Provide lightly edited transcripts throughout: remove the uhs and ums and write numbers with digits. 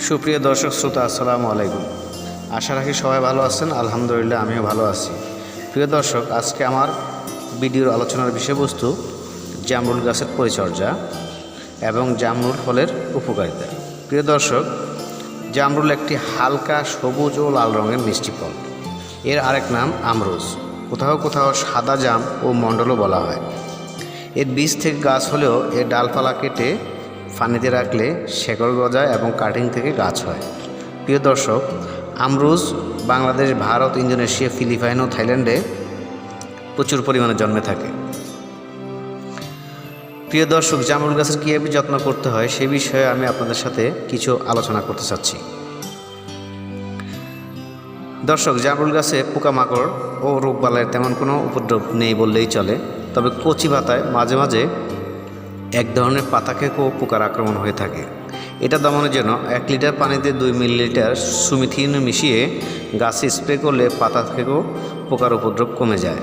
সুপ্রিয় দর্শক শ্রোতা, আসসালামু আলাইকুম। আশা রাখি সবাই ভালো আছেন। আলহামদুলিল্লাহ, আমিও ভালো আছি। প্রিয় দর্শক, আজকে আমার ভিডিওর আলোচনার বিষয়বস্তু জামরুল গাছের পরিচর্যা এবং জামরুল ফলের উপকারিতা। প্রিয় দর্শক, জামরুল একটি হালকা সবুজ ও লাল রঙের মিষ্টি ফল। এর আরেক নাম আমরুজ, কোথাও কোথাও সাদা জাম ও মণ্ডলও বলা হয়। এর বীজ থেকে গাছ হলেও এর ডালপালা কেটে পানিতে রাখলে শেকড় গজায় এবং কাটিং থেকে গাছ হয়। প্রিয় দর্শক, আমরুজ বাংলাদেশ, ভারত, ইন্দোনেশিয়া, ফিলিপাইন ও থাইল্যান্ডে প্রচুর পরিমাণে জন্মে থাকে। প্রিয় দর্শক, জামরুল গাছের কীভাবে যত্ন করতে হয় সে বিষয়ে আমি আপনাদের সাথে কিছু আলোচনা করতে চাচ্ছি। দর্শক, জামরুল গাছে পোকামাকড় ও রোগবালাইয়ের তেমন কোনো উপদ্রব নেই বললেই চলে। তবে কচি পাতায় মাঝে মাঝে এক ধরনের পাতাকেও পোকার আক্রমণ হয়ে থাকে। এটা দমনের জন্য 1 লিটার পানিতে 2 মিলিলিটার সুমিথিন মিশিয়ে গাছে স্প্রে করলে পাতা থেকেও পোকার উপদ্রব কমে যায়।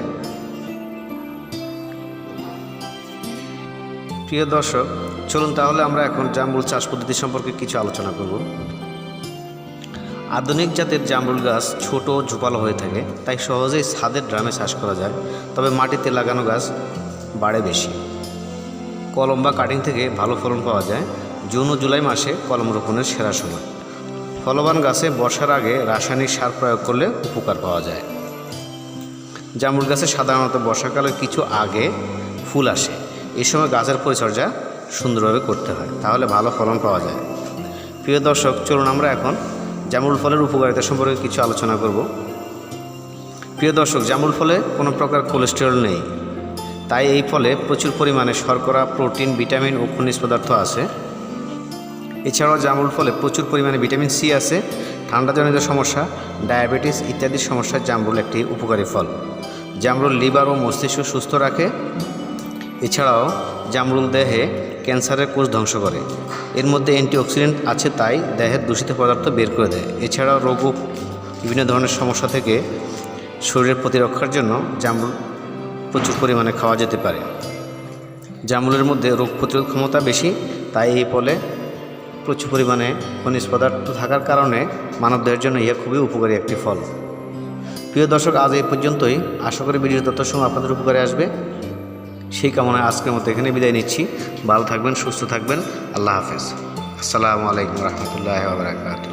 প্রিয় দর্শক, চলুন তাহলে আমরা এখন জামরুল চাষ পদ্ধতি সম্পর্কে কিছু আলোচনা করব। আধুনিক জাতের জামরুল গাছ ছোট ও ঝোপালো হয়ে থাকে, তাই সহজেই ছাদের ড্রামে চাষ করা যায়। তবে মাটিতে লাগানো গাছ বাড়ে বেশি। কলম বা কাটিং থেকে ভালো ফলন পাওয়া যায়। জুন ও জুলাই মাসে কলম রোপণের সেরা সময়। ফলবান গাছে বর্ষার আগে রাসায়নিক সার প্রয়োগ করলে উপকার পাওয়া যায়। জামরুল গাছে সাধারণত বর্ষাকালে কিছু আগে ফুল আসে। এই সময় গাছের পরিচর্যা সুন্দরভাবে করতে হয়, তাহলে ভালো ফলন পাওয়া যায়। প্রিয় দর্শক, চলুন আমরা এখন জামরুল ফলের উপকারিতা সম্পর্কে কিছু আলোচনা করব। প্রিয় দর্শক, জামরুল ফলে কোনো প্রকার কোলেস্টেরল নেই, তাই এই ফলে প্রচুর পরিমাণে শর্করা, প্রোটিন, ভিটামিন ও খনিজ পদার্থ আছে। এছাড়াও জামরুল ফলে প্রচুর পরিমাণে ভিটামিন সি আছে। ঠান্ডাজনিত সমস্যা, ডায়াবেটিস ইত্যাদি সমস্যায় জামরুল একটি উপকারী ফল। জামরুল লিভার ও মস্তিষ্ক সুস্থ রাখে। এছাড়াও জামরুল দেহে ক্যান্সারের কোষ ধ্বংস করে। এর মধ্যে অ্যান্টিঅক্সিডেন্ট আছে, তাই দেহের দূষিত পদার্থ বের করে দেয়। এছাড়াও রোগ ও বিভিন্ন ধরনের সমস্যা থেকে শরীরের প্রতিরক্ষার জন্য জামরুল প্রচুর পরিমাণে খাওয়া যেতে পারে। জামরুলের মধ্যে রোগ প্রতিরোধ ক্ষমতা বেশি, তাই এই ফলে প্রচুর পরিমাণে খনিজ পদার্থ থাকার কারণে মানবদেহের জন্য ইহা খুবই উপকারী একটি ফল। প্রিয় দর্শক, আজ এই পর্যন্তই। আশা করি ভিডিওর তথ্য সময় আপনাদের উপকারে আসবে। সেই কামনায় আজকের মতো এখানে বিদায় নিচ্ছি। ভালো থাকবেন, সুস্থ থাকবেন। আল্লাহ হাফেজ। আসসালামু আলাইকুম রহমতুল্লাহি ওয়া বারাকাতুহু।